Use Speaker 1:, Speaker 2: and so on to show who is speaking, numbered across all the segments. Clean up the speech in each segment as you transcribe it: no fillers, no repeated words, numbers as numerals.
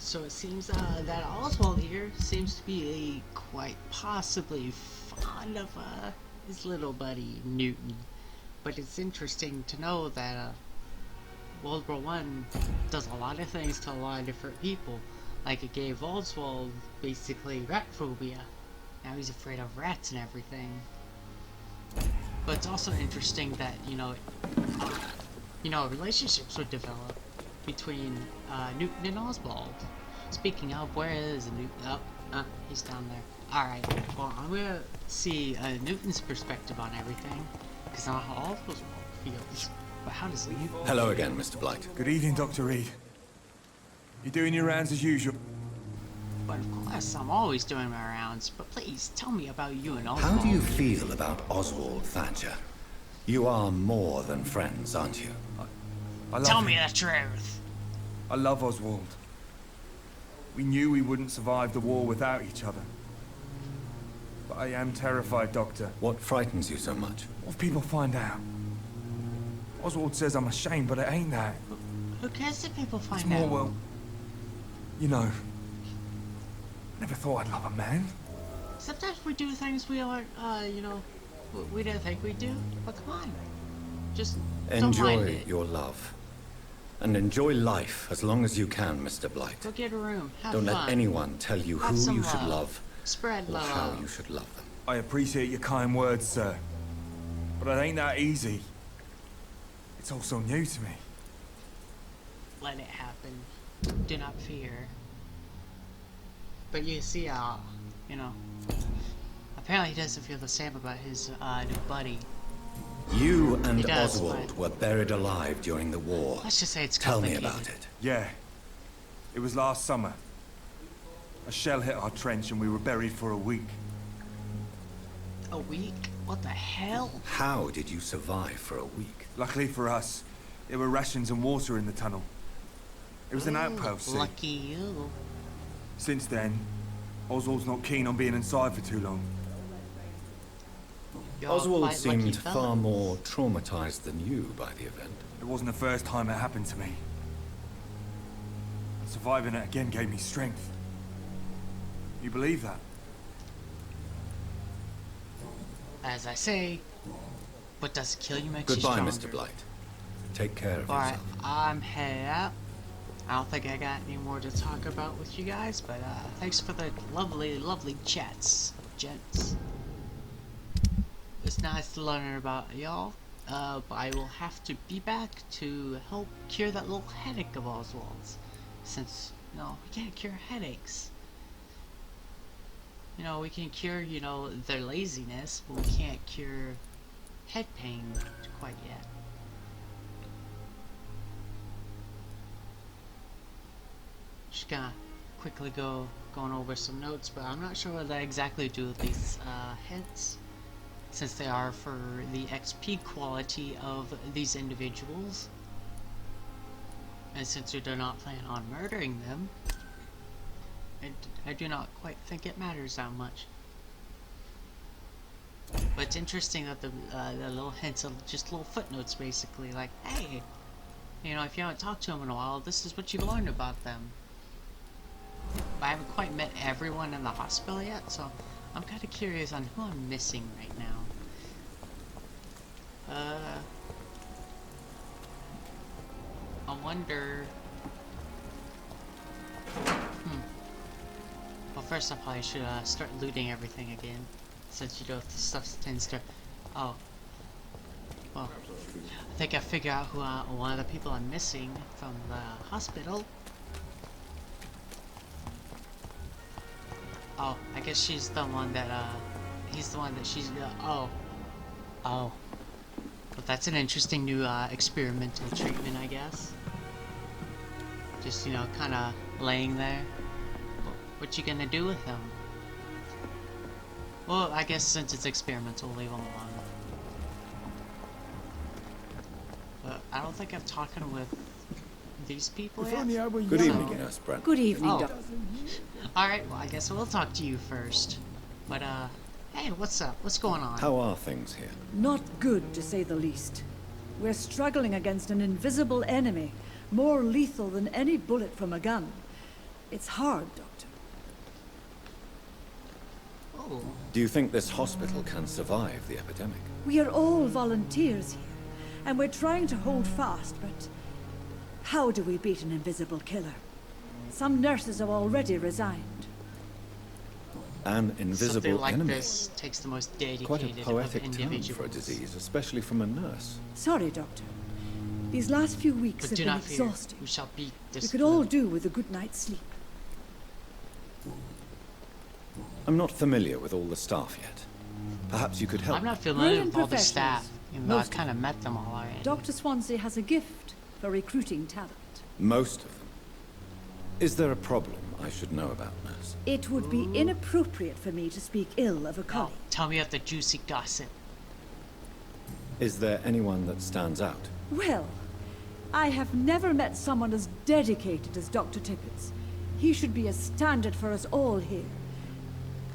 Speaker 1: So it seems that Oswald here seems to be quite possibly fond of his little buddy Newton. But it's interesting to know that World War One does a lot of things to a lot of different people. Like it gave Oswald basically rat phobia. Now he's afraid of rats and everything. But it's also interesting that relationships would develop between Newton and Oswald. Speaking of, where is Newton? Oh, he's down there. Alright, well, I'm gonna see Newton's perspective on everything, because not how Oswald feels. But how does Newton...
Speaker 2: Hello again, Mr. Blight.
Speaker 3: Good evening, Dr. Reid. You doing your rounds as usual?
Speaker 1: But of course, I'm always doing my rounds, but please, tell me about you and Oswald.
Speaker 2: How do you feel about Oswald Thatcher? You are more than friends, aren't you?
Speaker 3: I love
Speaker 1: Tell
Speaker 3: him.
Speaker 1: me the truth!
Speaker 3: I love Oswald. We knew we wouldn't survive the war without each other. But I am terrified, Doctor.
Speaker 2: What frightens you so much?
Speaker 3: What if people find out? Oswald says I'm ashamed, but it ain't that.
Speaker 1: Who cares if people find
Speaker 3: It's more,
Speaker 1: out?
Speaker 3: well, you know, never thought I'd love a man.
Speaker 1: Sometimes we do things we aren't, we didn't think we'd do. But come on. Just don't mind
Speaker 2: Enjoy
Speaker 1: it.
Speaker 2: your love. And enjoy life as long as you can, Mr. Blight.
Speaker 1: Go get a room. Have
Speaker 2: Don't
Speaker 1: fun.
Speaker 2: let anyone tell you
Speaker 1: Have
Speaker 2: who
Speaker 1: some
Speaker 2: you should
Speaker 1: love.
Speaker 2: love
Speaker 1: Spread
Speaker 2: or
Speaker 1: love.
Speaker 2: how you should love them.
Speaker 3: I appreciate your kind words, sir. But it ain't that easy. It's all so new to me.
Speaker 1: Let it happen. Do not fear. But you see, apparently he doesn't feel the same about his new buddy.
Speaker 2: You and
Speaker 1: He does,
Speaker 2: Oswald
Speaker 1: but-
Speaker 2: were buried alive during the war.
Speaker 1: Let's just say it's
Speaker 2: Tell me
Speaker 1: complicated.
Speaker 2: about it.
Speaker 3: Yeah. It was last summer. A shell hit our trench and we were buried for a week.
Speaker 1: A week? What the hell?
Speaker 2: How did you survive for a week?
Speaker 3: Luckily for us, there were rations and water in the tunnel. It was an
Speaker 1: Ooh,
Speaker 3: outpost, see?
Speaker 1: Lucky you.
Speaker 3: Since then, Oswald's not keen on being inside for too long.
Speaker 1: You're
Speaker 2: Oswald
Speaker 1: quite lucky
Speaker 2: seemed
Speaker 1: fellas.
Speaker 2: far more traumatized than you by the event.
Speaker 3: It wasn't the first time it happened to me. And surviving it again gave me strength. You believe that?
Speaker 1: As I say, what doesn't kill you makes
Speaker 2: Goodbye,
Speaker 1: you
Speaker 2: Mr.
Speaker 1: stronger.
Speaker 2: Blight. Take care of
Speaker 1: Alright,
Speaker 2: yourself.
Speaker 1: I'm headed out. I don't think I got any more to talk about with you guys, but thanks for the lovely, lovely chats, gents. It's nice learning about y'all. But I will have to be back to help cure that little headache of Oswald's. Since, we can't cure headaches. We can cure, their laziness, but we can't cure head pain quite yet. Just gonna quickly going over some notes, but I'm not sure what I exactly do with these heads, since they are for the XP quality of these individuals, and since we do not plan on murdering them, I do not quite think it matters that much. But it's interesting that the little hints of just little footnotes, basically, like, hey, if you haven't talked to them in a while, this is what you learned about them. I haven't quite met everyone in the hospital yet, so I'm kind of curious on who I'm missing right now. I wonder... Well, first I probably should start looting everything again, since the stuff tends to... Oh. Well, I think I figured out who one of the people I'm missing from the hospital. Oh, I guess she's the one that, he's the one that she's, oh. But that's an interesting new, experimental treatment, I guess. Just, kinda laying there. What you gonna do with him? Well, I guess since it's experimental, we'll leave him alone. But I don't think I've talked with these people yet.
Speaker 2: Good evening, Nurse Brent.
Speaker 4: Good evening,
Speaker 1: Oh.
Speaker 4: Doctor.
Speaker 1: Alright, well, I guess we'll talk to you first. But, hey, what's up? What's going on?
Speaker 2: How are things here?
Speaker 4: Not good, to say the least. We're struggling against an invisible enemy, more lethal than any bullet from a gun. It's hard, Doctor.
Speaker 1: Oh,
Speaker 2: Do you think this hospital can survive the epidemic?
Speaker 4: We are all volunteers here, and we're trying to hold fast, but how do we beat an invisible killer? Some nurses have already resigned.
Speaker 2: An
Speaker 1: something
Speaker 2: invisible
Speaker 1: like
Speaker 2: enemy.
Speaker 1: this takes the most dedicated
Speaker 2: Quite a
Speaker 1: of
Speaker 2: poetic term
Speaker 1: individuals.
Speaker 2: for a disease, especially from a nurse.
Speaker 4: Sorry, Doctor. These last few weeks
Speaker 1: But
Speaker 4: have
Speaker 1: do
Speaker 4: been
Speaker 1: not fear,
Speaker 4: exhausting.
Speaker 1: we shall beat this.
Speaker 4: We could all do with a good night's sleep.
Speaker 2: I'm not familiar with all the staff yet. Perhaps you could help.
Speaker 1: I'm not familiar
Speaker 4: Brilliant
Speaker 1: with all the
Speaker 4: professionals.
Speaker 1: staff, even though I've
Speaker 4: Most of
Speaker 1: kind of met them all already.
Speaker 4: Dr. Swansea has a gift for recruiting talent.
Speaker 2: Most of them. Is there a problem I should know about, nurse?
Speaker 4: It would be inappropriate for me to speak ill of a
Speaker 1: Oh,
Speaker 4: colleague.
Speaker 1: tell me about the juicy gossip.
Speaker 2: Is there anyone that stands out?
Speaker 4: Well, I have never met someone as dedicated as Dr. Tippett. He should be a standard for us all here.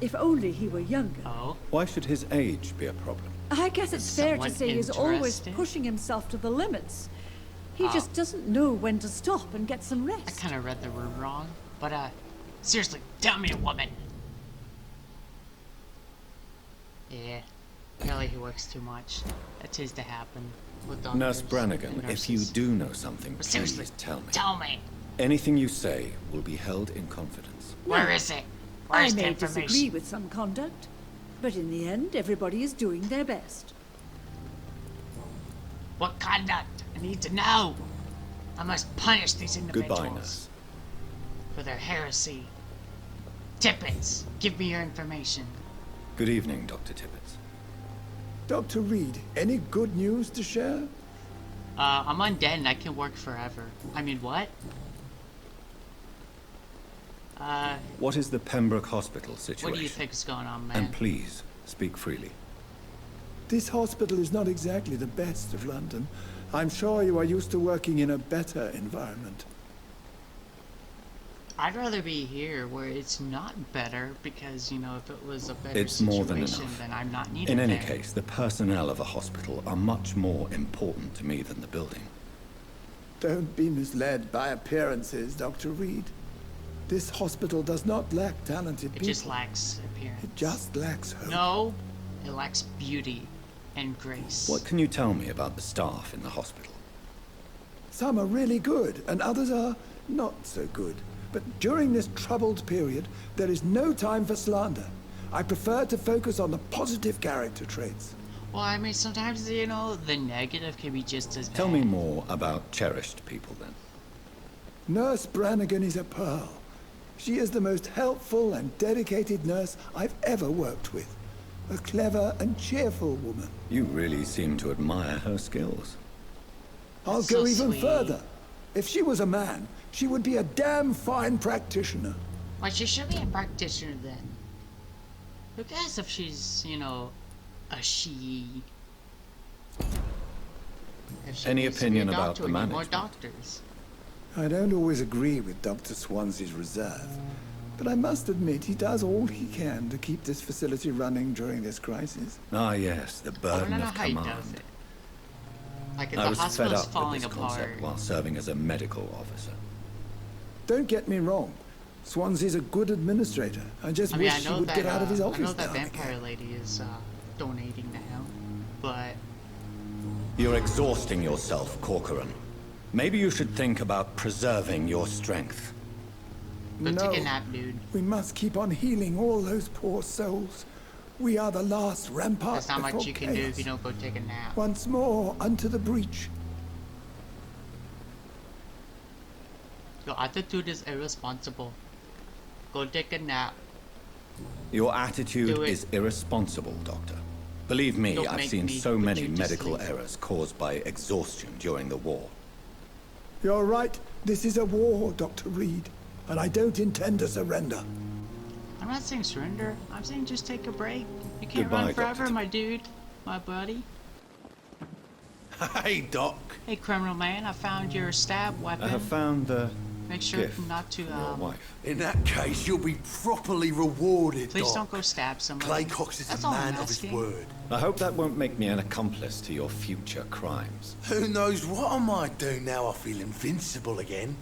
Speaker 4: If only he were younger.
Speaker 1: Oh,
Speaker 2: Why should his age be a problem?
Speaker 4: I guess it's fair to
Speaker 1: someone
Speaker 4: say he's always
Speaker 1: interested?
Speaker 4: pushing himself to the limits. He
Speaker 1: Oh.
Speaker 4: just doesn't know when to stop and get some
Speaker 1: I
Speaker 4: rest.
Speaker 1: kind of read the room wrong. But, seriously, tell me, woman. Yeah, apparently he works too much. That tends to happen with doctors
Speaker 2: Nurse
Speaker 1: and
Speaker 2: Brannigan, if you
Speaker 1: nurses.
Speaker 2: do know something,
Speaker 1: But seriously,
Speaker 2: please tell me.
Speaker 1: tell me.
Speaker 2: Anything you say will be held in confidence.
Speaker 1: Where is it?
Speaker 4: I
Speaker 1: Where's the
Speaker 4: may
Speaker 1: information?
Speaker 4: disagree with some conduct, but in the end, everybody is doing their best.
Speaker 1: What conduct? I need to know. I must punish these individuals
Speaker 2: Goodbye, nurse.
Speaker 1: for their heresy. Tippets, give me your information.
Speaker 2: Good evening, Dr. Tippett.
Speaker 5: Dr. Reid, any good news to share?
Speaker 1: I'm undead and I can work forever. I mean, what?
Speaker 2: What is the Pembroke Hospital situation?
Speaker 1: What do you think is going on, man?
Speaker 2: And please, speak freely.
Speaker 5: This hospital is not exactly the best of London. I'm sure you are used to working in a better environment.
Speaker 1: I'd rather be here where it's not better because, you know, if it was a better
Speaker 2: It's
Speaker 1: situation,
Speaker 2: more than enough.
Speaker 1: then I'm not needed
Speaker 2: In any
Speaker 1: there.
Speaker 2: case, the personnel of a hospital are much more important to me than the building.
Speaker 5: Don't be misled by appearances, Dr. Reid. This hospital does not lack talented
Speaker 1: It
Speaker 5: people.
Speaker 1: just lacks appearance.
Speaker 5: It just lacks hope.
Speaker 1: No, it lacks beauty and grace.
Speaker 2: What can you tell me about the staff in the hospital?
Speaker 5: Some are really good, and others are not so good. But during this troubled period, there is no time for slander. I prefer to focus on the positive character traits.
Speaker 1: Well, I mean, sometimes, you know, the negative can be just as bad.
Speaker 2: Tell me more about cherished people, then.
Speaker 5: Nurse Brannigan is a pearl. She is the most helpful and dedicated nurse I've ever worked with. A clever and cheerful woman.
Speaker 2: You really seem to admire her skills.
Speaker 5: I'll
Speaker 1: That's
Speaker 5: go
Speaker 1: so
Speaker 5: even
Speaker 1: sweet.
Speaker 5: further. If she was a man, she would be a damn fine practitioner.
Speaker 1: Well, she should be a practitioner then. Who cares if she's, you know, a she? If she
Speaker 2: Any
Speaker 1: needs to be a
Speaker 2: opinion about
Speaker 1: doctor,
Speaker 2: the
Speaker 1: we need
Speaker 2: management?
Speaker 1: More doctors.
Speaker 5: I don't always agree with Dr. Swansea's reserve, but I must admit he does all he can to keep this facility running during this crisis.
Speaker 2: Ah, yes, the
Speaker 1: I
Speaker 2: burden
Speaker 1: don't know
Speaker 2: of
Speaker 1: how he
Speaker 2: command.
Speaker 1: does it. Like, if
Speaker 2: I
Speaker 1: the
Speaker 2: was fed
Speaker 1: hospital's
Speaker 2: up with
Speaker 1: falling
Speaker 2: this
Speaker 1: apart.
Speaker 2: concept while serving as a medical officer.
Speaker 5: Don't get me wrong. Swansea's a good administrator. I just
Speaker 1: I mean,
Speaker 5: wish
Speaker 1: I
Speaker 5: he
Speaker 1: know
Speaker 5: would
Speaker 1: that,
Speaker 5: get out of his
Speaker 1: I
Speaker 5: office
Speaker 1: know that
Speaker 5: now and
Speaker 1: vampire
Speaker 5: again.
Speaker 1: lady is, donating now. But,
Speaker 2: You're exhausting yourself, Corcoran. Maybe you should think about preserving your strength.
Speaker 1: go
Speaker 5: No,
Speaker 1: take a nap, dude.
Speaker 5: we must keep on healing all those poor souls. We are the last rampart
Speaker 1: There's not
Speaker 5: before
Speaker 1: much you can do if
Speaker 5: chaos.
Speaker 1: you don't go take a nap.
Speaker 5: Once more, unto the breach.
Speaker 1: Your attitude is irresponsible. Go take a nap.
Speaker 2: Your attitude
Speaker 1: Do it.
Speaker 2: is irresponsible, Doctor. Believe me,
Speaker 1: Don't
Speaker 2: I've
Speaker 1: make
Speaker 2: seen
Speaker 1: me
Speaker 2: so
Speaker 1: put
Speaker 2: many
Speaker 1: you to
Speaker 2: medical
Speaker 1: sleep.
Speaker 2: errors caused by exhaustion during the war.
Speaker 5: You're right. This is a war, Dr. Reid, and I don't intend to surrender.
Speaker 1: I'm not saying surrender. I'm saying just take a break. You can't
Speaker 2: Goodbye,
Speaker 1: run forever,
Speaker 2: Dr.
Speaker 1: my dude. My buddy.
Speaker 6: Hey, Doc.
Speaker 1: Hey, criminal man, I found your stab weapon.
Speaker 2: I have found the
Speaker 1: Make sure
Speaker 2: gift
Speaker 1: not to,
Speaker 2: from your wife.
Speaker 6: In that case, you'll be properly rewarded,
Speaker 1: please
Speaker 6: Doc.
Speaker 1: don't go stab somebody.
Speaker 6: Clay Cox is
Speaker 1: That's
Speaker 6: a
Speaker 1: all I'm
Speaker 6: man of his
Speaker 1: asking.
Speaker 6: word.
Speaker 2: I hope that won't make me an accomplice to your future crimes.
Speaker 6: Who knows what I might do now I feel invincible again?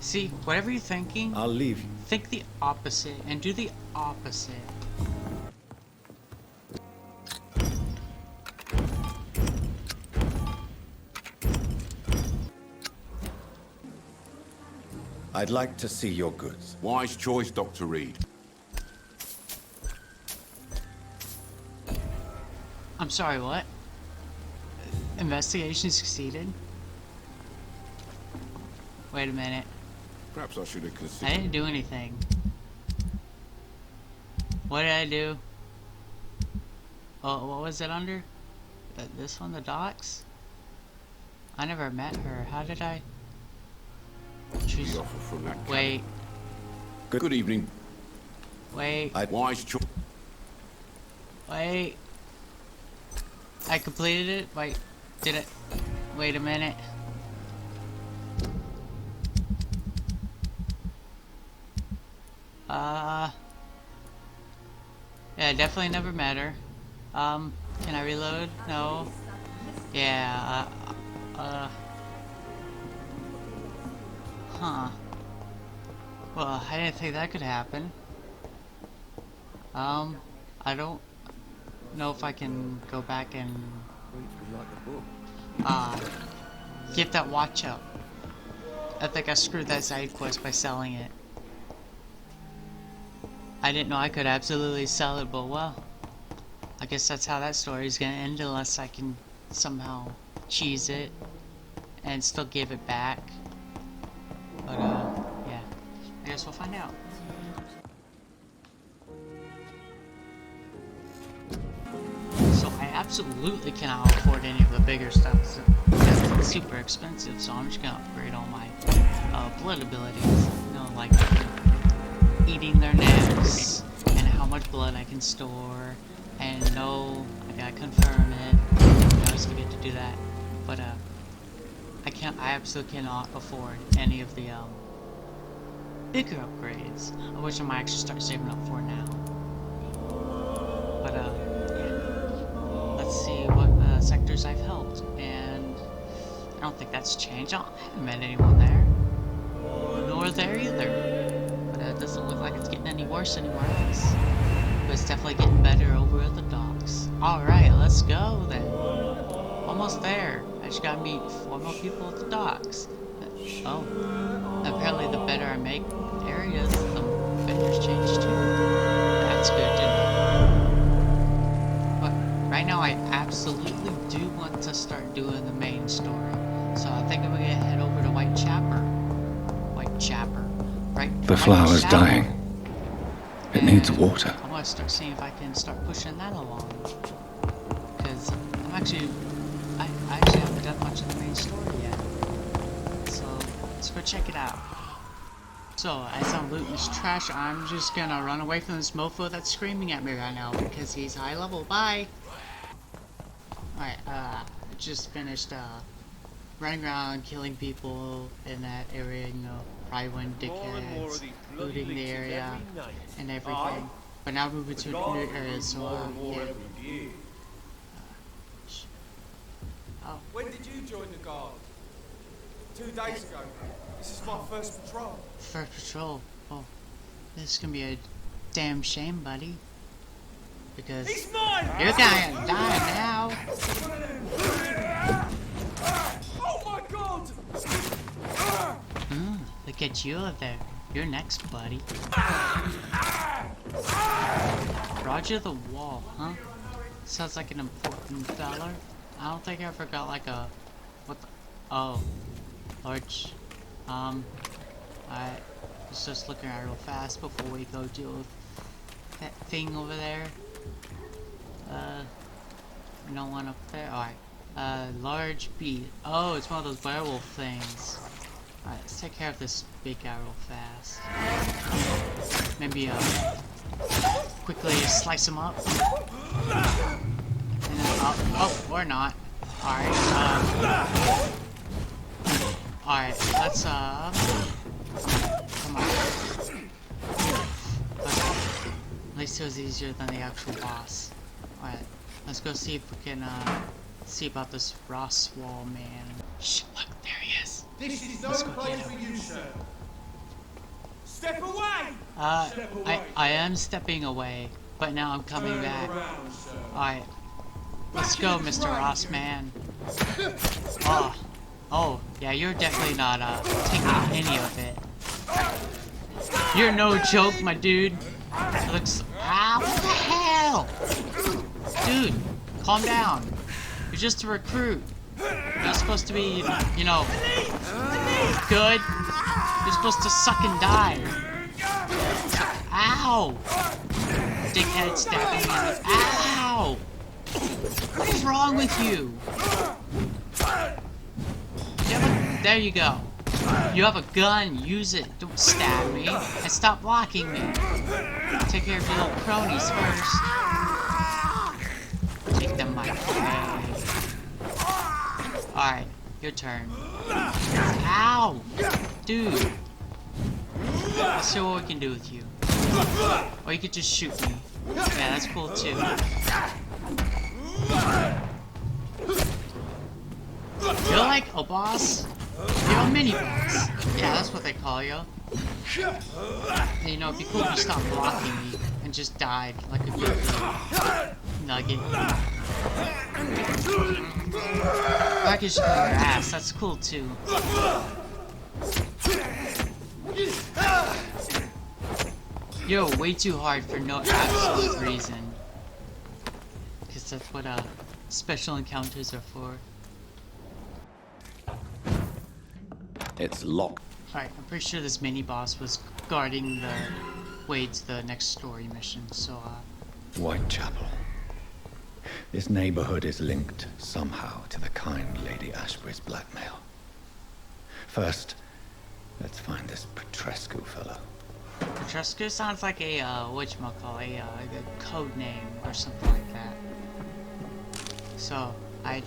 Speaker 1: See, whatever you're thinking,
Speaker 2: I'll leave you.
Speaker 1: think the opposite and do the opposite.
Speaker 2: I'd like to see your goods.
Speaker 7: Wise choice, Doctor Reid.
Speaker 1: I'm sorry, what? Investigation succeeded? Wait a minute.
Speaker 7: Perhaps I should have
Speaker 1: I
Speaker 7: considered.
Speaker 1: didn't do anything. What did I do? Oh, what was it under? This one, the docks? I never met her. How did I?
Speaker 7: The offer from that
Speaker 1: Wait,
Speaker 7: Good evening.
Speaker 1: wait,
Speaker 7: Wise choice.
Speaker 1: wait. I completed it? Wait, did it? Wait a minute. Yeah, definitely never met her. Can I reload? No. Yeah, huh. Well, I didn't think that could happen. I don't know if I can go back and, give that watch up. I think I screwed that side quest by selling it. I didn't know I could absolutely sell it, but well, I guess that's how that story is gonna end unless I can somehow cheese it and still give it back. But yeah, I guess we'll find out. So I absolutely cannot afford any of the bigger stuff because it's super expensive, so I'm just gonna upgrade all my blood abilities. You know, like eating their necks and how much blood I can store, and no, I gotta confirm it. I always forget to do that, but I absolutely cannot afford any of the bigger upgrades, which I might actually start saving up for now. But yeah. Let's see what sectors I've helped, and I don't think that's changed. I haven't met anyone there, nor there either. But it doesn't look like it's getting any worse anywhere else. But it's definitely getting better over at the docks. Alright, let's go then. Almost there. I just gotta meet 4 more people at the docks. Oh. Apparently the better I make areas, the vendors change too. That's good to know. But right now I absolutely do want to start doing the main story. So I think I'm gonna head over to Whitechapel. Right?
Speaker 2: The flower's
Speaker 1: Whitechapel.
Speaker 2: dying. It needs water.
Speaker 1: I want to start seeing if I can start pushing that along. Because I actually haven't done much of the main story yet. So let's go check it out. So as I'm looting this trash, I'm just gonna run away from this mofo that's screaming at me right now because he's high level. Bye. Alright, I just finished running around killing people in that area, you know, probably one dickheads looting the area and everything. But now moving to a new area, so yeah. Oh.
Speaker 3: When did you join the guard? 2 days ago. This is my first patrol.
Speaker 1: First patrol. Oh, this is gonna be a damn shame, buddy. Because
Speaker 3: He's mine!
Speaker 1: you're gonna die now.
Speaker 3: Oh my god!
Speaker 1: Look at you over there. You're next, buddy. Roger the wall, huh? Sounds like an important fella. I don't think I ever got like a... What the... Oh. Large... I was just looking at it real fast before we go deal with that thing over there. No one up there. Alright. Large beast. Oh, it's one of those werewolf things. Alright, let's take care of this big guy real fast. Maybe, quickly slice him up. And then, oh, or not. Alright, alright, let's, come on. Okay. At least it was easier than the actual boss. Alright, let's go see if we can, see about this Ross Wall man. Shh, look, there he is.
Speaker 3: This is no
Speaker 1: Let's go
Speaker 3: place
Speaker 1: get
Speaker 3: for
Speaker 1: him.
Speaker 3: you, sir. Step away!
Speaker 1: I am stepping away, but now I'm coming back. Alright. Let's go, Mr. Ross man. Oh, yeah, you're definitely not taking any of it. You're no joke, my dude. It looks. Ah, what the hell? Dude, calm down. You're just a recruit. You're not supposed to be, you know, good. You're supposed to suck and die. Ow! Dickhead stabbing me. Ow! What is wrong with you? There you go. You have a gun. Use it. Don't stab me. And stop blocking me. Take care of your little cronies first. Take them my way. Alright, your turn. Ow! Dude. Let's see what we can do with you. Or you could just shoot me. Yeah, that's cool too. You're like a boss. You're a mini boss. Yeah, that's what they call you. And, you know, it'd be cool if you stopped blocking me and just died like a good nugget. I can just kill your ass. That's cool too. You're way too hard for no absolute reason. Because that's what special encounters are for.
Speaker 2: It's locked.
Speaker 1: Alright, I'm pretty sure this mini boss was guarding the way to the next story mission, so
Speaker 2: Whitechapel. This neighborhood is linked somehow to the kind Lady Ashbury's blackmail. First, let's find this Petrescu fellow.
Speaker 1: Petrescu sounds like a whatchamacallit, a code name or something like that. So I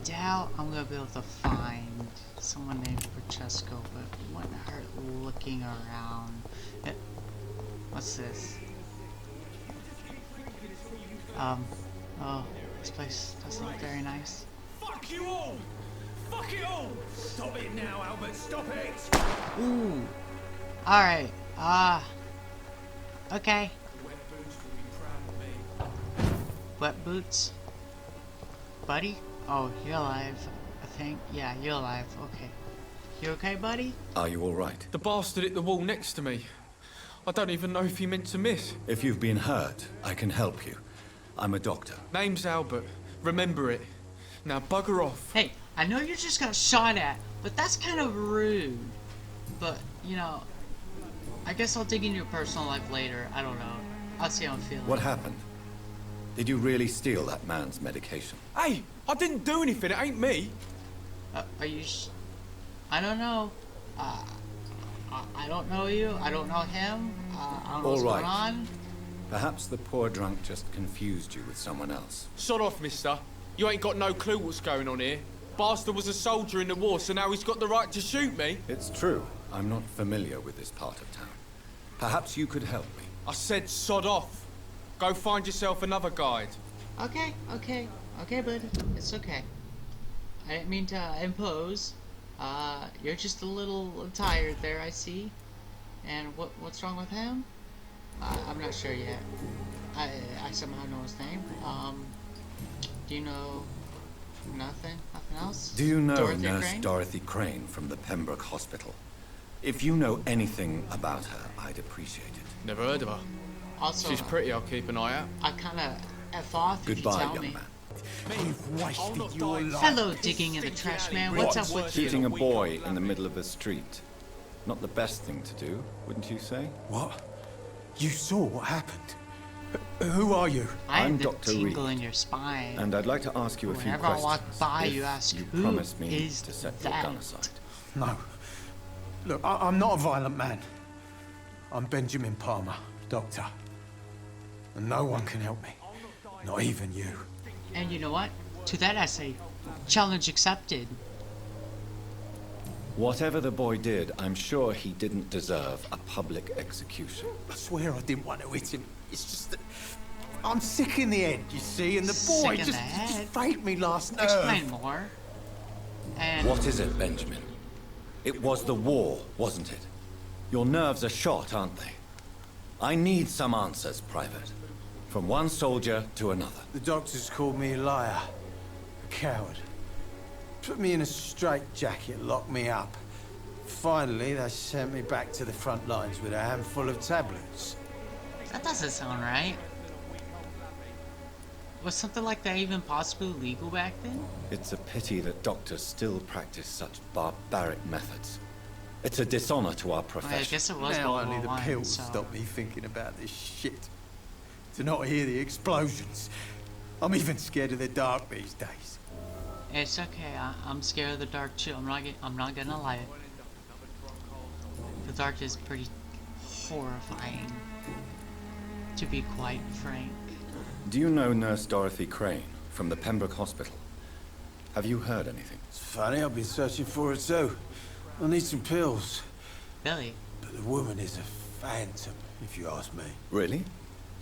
Speaker 1: doubt I'm gonna be able to find someone named Petrescu, but wouldn't hurt looking around. What's this? Oh, this place doesn't look very nice.
Speaker 3: Fuck you all! Fuck it all! Stop it now, Albert, stop it!
Speaker 1: Ooh. Alright, okay. Wet boots? Buddy? Oh, you're alive, I think. Yeah, you're alive, okay. You okay, buddy?
Speaker 2: Are you alright?
Speaker 8: The bastard hit the wall next to me. I don't even know if he meant to miss.
Speaker 2: If you've been hurt, I can help you. I'm a doctor.
Speaker 8: Name's Albert. Remember it. Now bugger off.
Speaker 1: Hey, I know you just got shot at, but that's kind of rude. But, you know, I guess I'll dig into your personal life later. I don't know. I'll see how I'm feeling.
Speaker 2: What happened? Did you really steal that man's medication?
Speaker 8: Hey, I didn't do anything. It ain't me.
Speaker 1: Are you I don't know. I don't know you. I don't know him. I don't know what's going on.
Speaker 2: Perhaps the poor drunk just confused you with someone else.
Speaker 8: Sod off, mister. You ain't got no clue what's going on here. Bastard was a soldier in the war, so now he's got the right to shoot me.
Speaker 2: It's true. I'm not familiar with this part of town. Perhaps you could help me.
Speaker 8: I said sod off. Go find yourself another guide.
Speaker 1: Okay, buddy. It's okay. I didn't mean to impose. You're just a little tired there, I see. And what's wrong with him? I'm not sure yet. I somehow know his name. Do you know nothing? Nothing else?
Speaker 2: Do you know
Speaker 1: Dorothy
Speaker 2: Nurse
Speaker 1: Crane?
Speaker 2: Dorothy Crane from the Pembroke Hospital? If you know anything about her, I'd appreciate it.
Speaker 8: Never heard of her.
Speaker 1: Also,
Speaker 8: She's pretty, I'll keep an eye out.
Speaker 1: I kinda F off if you
Speaker 2: Goodbye,
Speaker 1: tell
Speaker 2: young
Speaker 1: me.
Speaker 2: man.
Speaker 3: You've wasted your life.
Speaker 1: Hello, digging in the trash man. What's up with you?
Speaker 2: Shooting a boy in the middle of the street. Not the best thing to do, wouldn't you say?
Speaker 6: What? You saw what happened? Who are you?
Speaker 1: I'm
Speaker 2: I'm
Speaker 1: the
Speaker 2: Dr.
Speaker 1: tingle
Speaker 2: Reid.
Speaker 1: in your spine.
Speaker 2: And I'd like to ask you a few
Speaker 1: Whenever I walk
Speaker 2: questions.
Speaker 1: by,
Speaker 2: if
Speaker 1: you ask,
Speaker 2: you
Speaker 1: who
Speaker 2: promise me
Speaker 1: is
Speaker 2: to set your
Speaker 1: that?
Speaker 2: gun aside.
Speaker 6: No. Look, I'm not a violent man. I'm Benjamin Palmer, doctor. And no one can help me. Not even you.
Speaker 1: And you know what? To that I say, challenge accepted.
Speaker 2: Whatever the boy did, I'm sure he didn't deserve a public execution.
Speaker 6: I swear I didn't want to hit him. It's just that I'm sick in the head, you see, and the
Speaker 1: Sick
Speaker 6: boy
Speaker 1: in the
Speaker 6: just
Speaker 1: head?
Speaker 6: faked me last night.
Speaker 1: Explain more. And
Speaker 2: What is it, Benjamin? It was the war, wasn't it? Your nerves are shot, aren't they? I need some answers, Private. From one soldier to another.
Speaker 6: The doctors called me a liar. A coward. Put me in a straitjacket and locked me up. Finally, they sent me back to the front lines with a handful of tablets.
Speaker 1: That doesn't sound right. Was something like that even possibly legal back then?
Speaker 2: It's a pity that doctors still practice such barbaric methods. It's a dishonor to our
Speaker 1: Well, I
Speaker 2: profession.
Speaker 1: guess it was
Speaker 6: Now
Speaker 1: World
Speaker 6: only
Speaker 1: War
Speaker 6: the
Speaker 1: One,
Speaker 6: pills
Speaker 1: so...
Speaker 6: stop me thinking about this shit. To not hear the explosions. I'm even scared of the dark these days.
Speaker 1: It's okay. I'm scared of the dark too. I'm not gonna lie. The dark is pretty horrifying, to be quite frank.
Speaker 2: Do you know Nurse Dorothy Crane from the Pembroke Hospital? Have you heard anything?
Speaker 6: It's funny, I've been searching for her too. I need some pills.
Speaker 1: Billy,
Speaker 6: But the woman is a phantom, if you ask me.
Speaker 2: Really?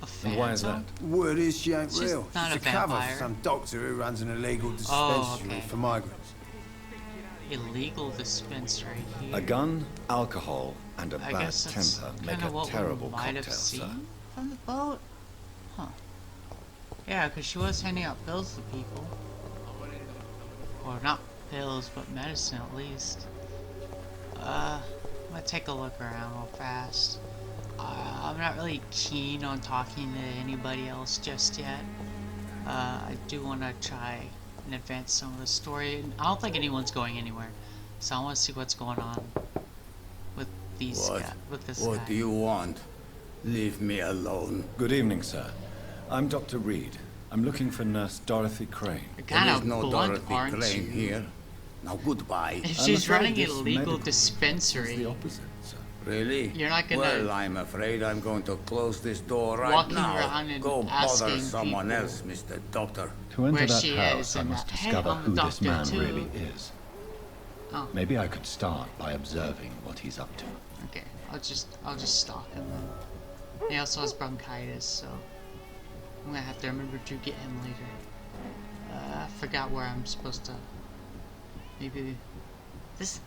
Speaker 1: a phantom?
Speaker 2: And why is that?
Speaker 6: The word is she ain't
Speaker 1: She's
Speaker 6: real.
Speaker 1: not
Speaker 6: She's
Speaker 1: a
Speaker 6: a cover
Speaker 1: vampire.
Speaker 6: for some doctor who runs an illegal dispensary
Speaker 1: okay.
Speaker 6: for migrants.
Speaker 1: Illegal dispensary here.
Speaker 2: A gun, alcohol, and a
Speaker 1: I
Speaker 2: bad
Speaker 1: guess that's
Speaker 2: temper make
Speaker 1: kinda
Speaker 2: a
Speaker 1: what
Speaker 2: terrible
Speaker 1: we might have
Speaker 2: cocktail, sir.
Speaker 1: seen from the boat. Huh. Yeah, because she was handing out pills to people. Or not pills, but medicine at least. I'm gonna take a look around real fast. I'm not really keen on talking to anybody else just yet. I do want to try and advance some of the story. I don't think anyone's going anywhere, so I want to see what's going on with these guys. With this
Speaker 9: What
Speaker 1: guy.
Speaker 9: do you want? Leave me alone.
Speaker 2: Good evening, sir. I'm Dr. Reid. I'm looking for Nurse Dorothy Crane.
Speaker 1: You're
Speaker 9: There
Speaker 1: kind
Speaker 9: is
Speaker 1: of
Speaker 9: no
Speaker 1: blunt,
Speaker 9: Dorothy
Speaker 1: aren't
Speaker 9: Crane
Speaker 1: you?
Speaker 9: here. Now goodbye.
Speaker 1: If
Speaker 2: I'm
Speaker 1: she's
Speaker 2: afraid
Speaker 1: running a
Speaker 2: this
Speaker 1: legal
Speaker 2: medical
Speaker 1: dispensary,
Speaker 2: is the opposite, sir.
Speaker 9: Really?
Speaker 1: You're not gonna
Speaker 9: Well, I'm afraid I'm going to close this door right
Speaker 1: walking
Speaker 9: now.
Speaker 1: around and
Speaker 9: Go bother
Speaker 1: asking
Speaker 9: someone
Speaker 1: people
Speaker 9: else, Mr. Doctor.
Speaker 2: To enter
Speaker 1: where
Speaker 2: that
Speaker 1: she
Speaker 2: house,
Speaker 1: is
Speaker 2: I
Speaker 1: and
Speaker 2: must
Speaker 1: that, hey,
Speaker 2: discover
Speaker 1: I'm
Speaker 2: who
Speaker 1: the
Speaker 2: this
Speaker 1: doctor
Speaker 2: man
Speaker 1: too.
Speaker 2: really is.
Speaker 1: Oh.
Speaker 2: Maybe I could start by observing what he's up to.
Speaker 1: Okay, I'll just stalk him then. He also has bronchitis, so I'm gonna have to remember to get him later. I forgot where I'm supposed to. Maybe this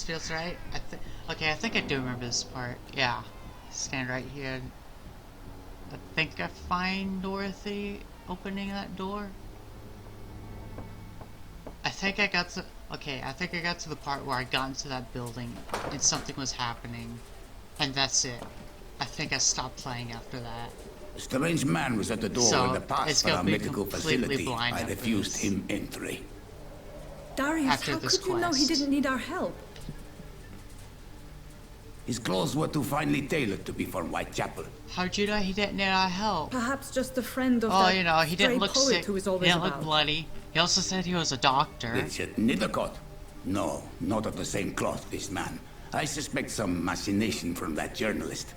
Speaker 1: feels right. Okay, I think I do remember this part. Yeah, stand right here. I think I find Dorothy opening that door. I think I got to. Okay, I think I got to the part where I got into that building and something was happening, and that's it. I think I stopped playing after that.
Speaker 9: A strange man was at the door
Speaker 1: So,
Speaker 9: in the
Speaker 1: it's
Speaker 9: past for
Speaker 1: gonna
Speaker 9: our
Speaker 1: be
Speaker 9: medical
Speaker 1: completely
Speaker 9: facility.
Speaker 1: blind
Speaker 9: I
Speaker 1: after
Speaker 9: refused
Speaker 1: this.
Speaker 9: him entry.
Speaker 4: Darius,
Speaker 1: After
Speaker 4: how
Speaker 1: this
Speaker 4: could you know he
Speaker 1: quest.
Speaker 4: didn't need our help?
Speaker 9: His clothes were too finely tailored to be from Whitechapel.
Speaker 1: How'd you know he didn't need our help?
Speaker 4: Perhaps just a friend of
Speaker 1: Oh,
Speaker 4: that
Speaker 1: you know, he didn't
Speaker 4: stray
Speaker 1: look
Speaker 4: poet
Speaker 1: sick.
Speaker 4: who is
Speaker 1: He
Speaker 4: always
Speaker 1: didn't look
Speaker 4: about.
Speaker 1: bloody. He also said he was a doctor.
Speaker 9: Richard Nethercott? No, not of the same cloth, this man. I suspect some machination from that journalist.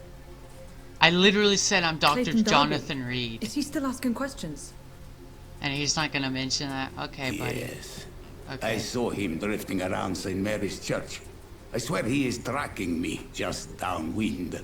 Speaker 1: I literally said I'm Doctor
Speaker 4: Clayton Darby.
Speaker 1: Jonathan Reid.
Speaker 4: Is he still asking questions?
Speaker 1: And he's not gonna mention that? Okay, buddy.
Speaker 9: Yes. I
Speaker 1: Okay.
Speaker 9: saw him drifting around St. Mary's Church. I swear he is tracking me just downwind.